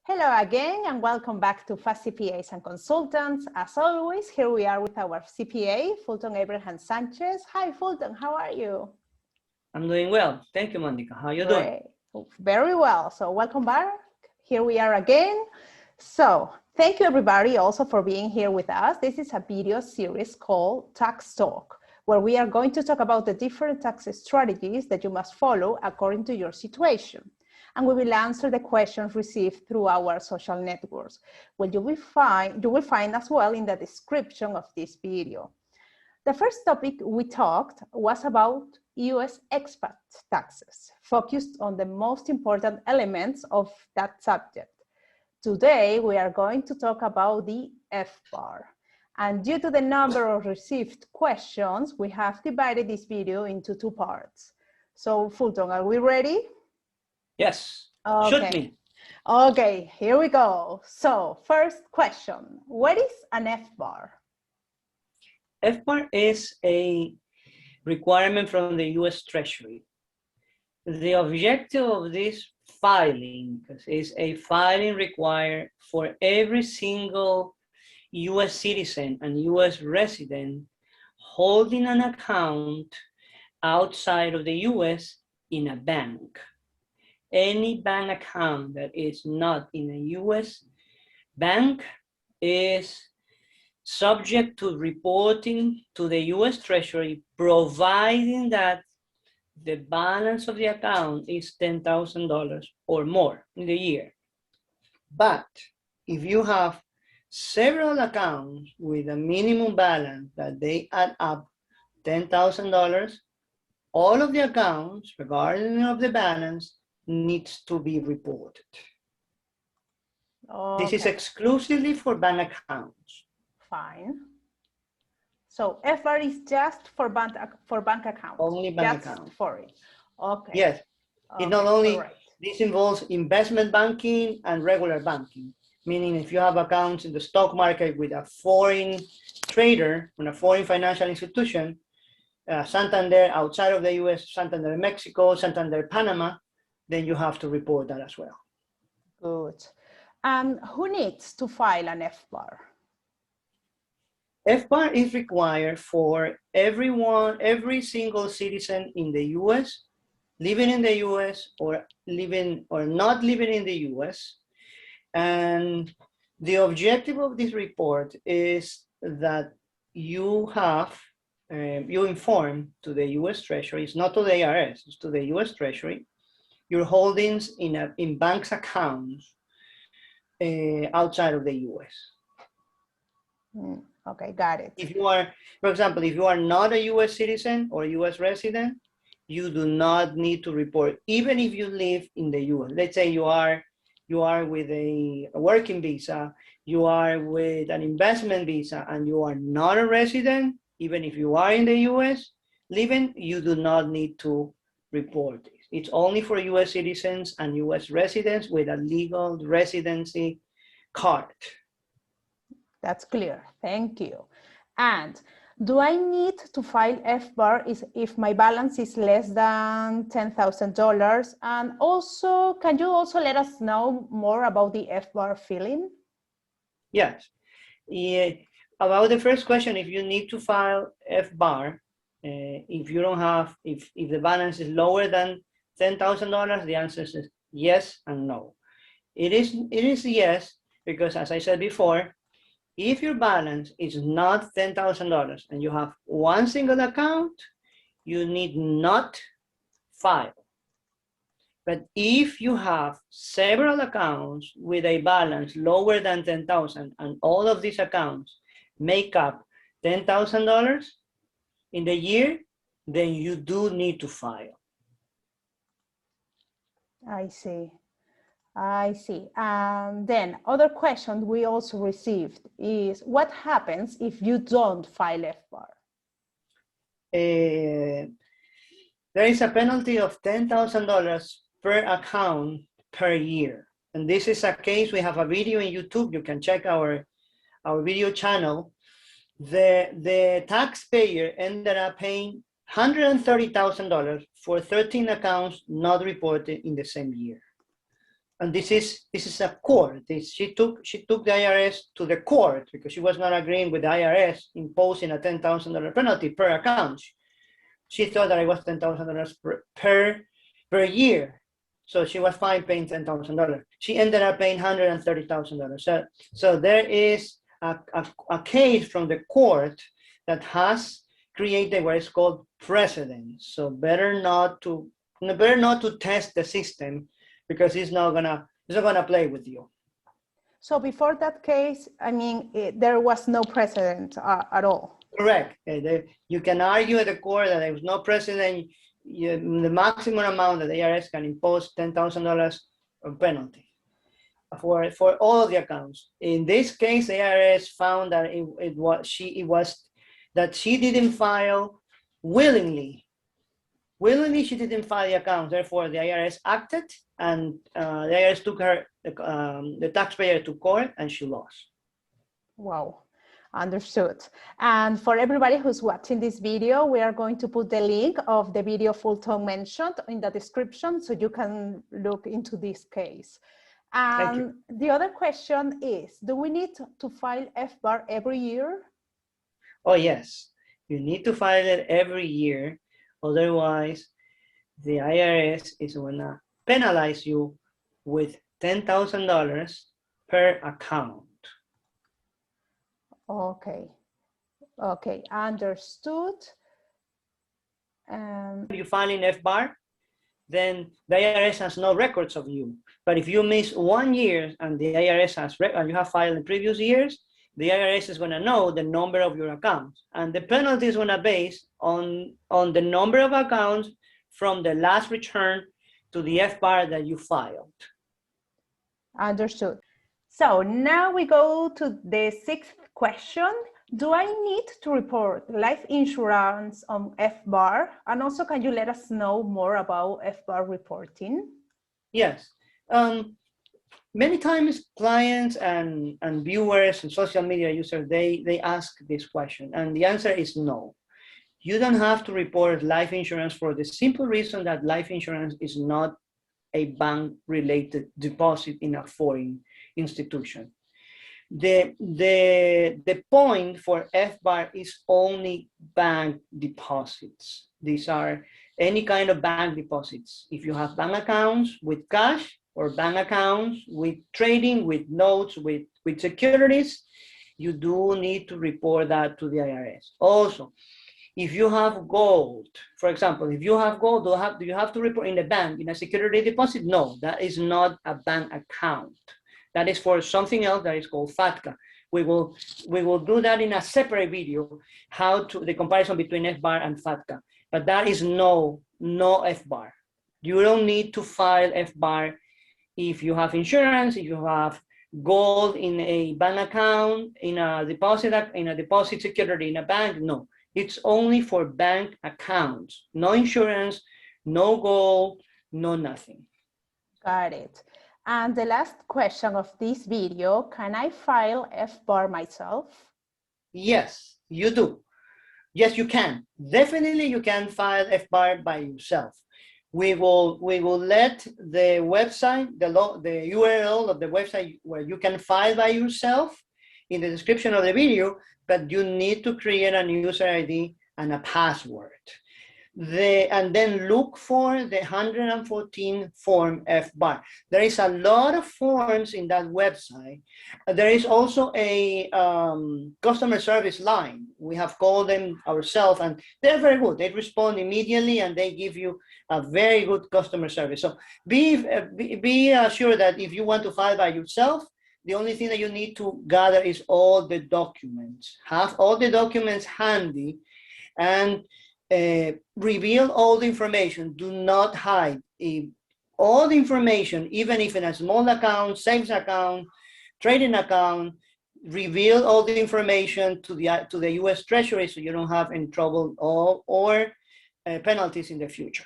Hello again and welcome back to Fast CPAs and Consultants. As always, here we are with our CPA, Fulton Abraham Sanchez. Hi Fulton, how are you? I'm doing well. Thank you, Monica. How are you doing? Very well. So welcome back. Here we are again. So thank you everybody also for being here with us. This is a video series called Tax Talk, where we are going to talk about the different tax strategies that you must follow according to your situation. And we will answer the questions received through our social networks, which you will find as well in the description of this video. The first topic we talked was about US expat taxes, focused on the most important elements of that subject. Today, we are going to talk about the FBAR. And due to the number of received questions, we have divided this video into two parts. So Fulton, are we ready? Yes, okay. Shoot me. Okay, here we go. So first question, what is an FBAR? FBAR is a requirement from the US Treasury. The objective of this filing is a filing required for every single US citizen and US resident holding an account outside of the US in a bank. Any bank account that is not in a US bank is subject to reporting to the US Treasury, providing that the balance of the account is $10,000 or more in the year. But if you have several accounts with a minimum balance that they add up $10,000, all of the accounts, regardless of the balance, needs to be reported. Okay. This is exclusively for bank accounts. Fine. So FBAR is just for bank accounts. Only bank just accounts. For it. Okay. Yes. Okay. It not only, right. This involves investment banking and regular banking, meaning if you have accounts in the stock market with a foreign trader and a foreign financial institution, Santander outside of the US, Santander Mexico, Santander Panama, then you have to report that as well. Good. And who needs to file an FBAR? FBAR is required for everyone, every single citizen in the US, living in the US or not living in the US. And the objective of this report is that you have, you inform to the US Treasury, it's not to the IRS, it's to the US Treasury, your holdings in banks accounts outside of the US. Okay, got it. If you are, for example, if you are not a US citizen or US resident, you do not need to report, even if you live in the US. Let's say you are with a working visa, you are with an investment visa, and you are not a resident, even if you are in the US living, you do not need to report this. It's only for US citizens and US residents with a legal residency card. That's clear. Thank you. And do I need to file FBAR if my balance is less than $10,000? And also, can you also let us know more about the FBAR filing? Yes. About the first question, if you need to file FBAR, if you don't have, if the balance is lower than $10,000, the answer is yes and no. It is yes, because as I said before, if your balance is not $10,000 and you have one single account, you need not file. But if you have several accounts with a balance lower than $10,000 and all of these accounts make up $10,000 in the year, then you do need to file. I see. I see. Then other question we also received is, what happens if you don't file FBAR? There is a penalty of $10,000 per account per year. And this is a case, we have a video in YouTube, you can check our video channel. The taxpayer ended up paying $130,000 for 13 accounts not reported in the same year. and this is a court. She took the IRS to the court because she was not agreeing with the IRS imposing a $10,000 penalty per account. She thought that it was $10,000 per year. So she was fine paying $10,000. She ended up paying $130,000. So there is a case from the court that has created what is called precedent. So better not to test the system because it's not gonna play with you. So before that case, I mean, there was no precedent at all. Correct. You can argue at the court that there was no precedent. The maximum amount that the IRS can impose $10,000 penalty for all of the accounts. In this case, the IRS found that she didn't file willingly. Willingly, she didn't file the account. Therefore, the IRS acted, and the IRS took her, the taxpayer, to court, and she lost. Wow. Understood. And for everybody who's watching this video, we are going to put the link of the video Fulton mentioned in the description so you can look into this case. And the other question is, do we need to file FBAR every year? Oh, yes. You need to file it every year. Otherwise, the IRS is going to penalize you with $10,000 per account. Okay, understood. If you file in FBAR, then the IRS has no records of you. But if you miss 1 year and the IRS and you have filed in previous years, the IRS is going to know the number of your accounts, and the penalty is going to base on the number of accounts from the last return to the FBAR that you filed. Understood. So now we go to the 6th question. Do I need to report life insurance on FBAR? And also, can you let us know more about FBAR reporting? Yes. Many times clients and viewers and social media users, they ask this question, and the answer is no. You don't have to report life insurance for the simple reason that life insurance is not a bank-related deposit in a foreign institution. The point for FBAR is only bank deposits. These are any kind of bank deposits. If you have bank accounts with cash or bank accounts with trading, with notes, with securities, you do need to report that to the IRS. Also, if you have gold, for example, if you have gold, do you have to report in the bank, in a security deposit? No, that is not a bank account. That is for something else that is called FATCA. We will do that in a separate video, the comparison between FBAR and FATCA. But that is no FBAR. You don't need to file FBAR if you have insurance, if you have gold in a bank account, in a deposit security in a bank. No, it's only for bank accounts. No insurance, no gold, no nothing. Got it. And the last question of this video, can I file FBAR myself? Yes, you do. Yes, you can. Definitely you can file FBAR by yourself. We will let the website, the URL of the website where you can file by yourself in the description of the video, but you need to create a user ID and a password. And then look for the 114 form FBAR. There is a lot of forms in that website. There is also a customer service line. We have called them ourselves, and they're very good. They respond immediately, and they give you a very good customer service. So be sure that if you want to file by yourself, the only thing that you need to gather is all the documents. Have all the documents handy, and reveal all the information. Do not hide all the information, even if in a small account, savings account, trading account. Reveal all the information to the US Treasury so you don't have any trouble or penalties in the future.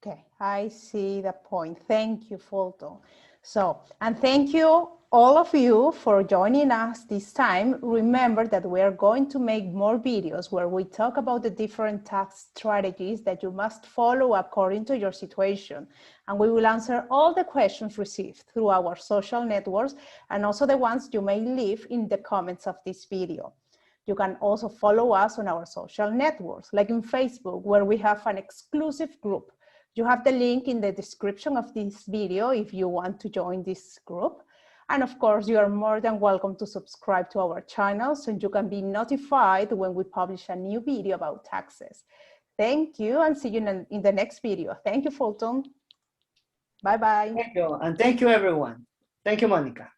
Okay, I see the point. Thank you, Fulton. So, and thank you all of you for joining us this time. Remember that we are going to make more videos where we talk about the different tax strategies that you must follow according to your situation. And we will answer all the questions received through our social networks and also the ones you may leave in the comments of this video. You can also follow us on our social networks, like in Facebook, where we have an exclusive group. You have the link in the description of this video if you want to join this group. And of course, you are more than welcome to subscribe to our channel so you can be notified when we publish a new video about taxes. Thank you and see you in the next video. Thank you, Fulton. Bye-bye. Thank you, and thank you, everyone. Thank you, Monica.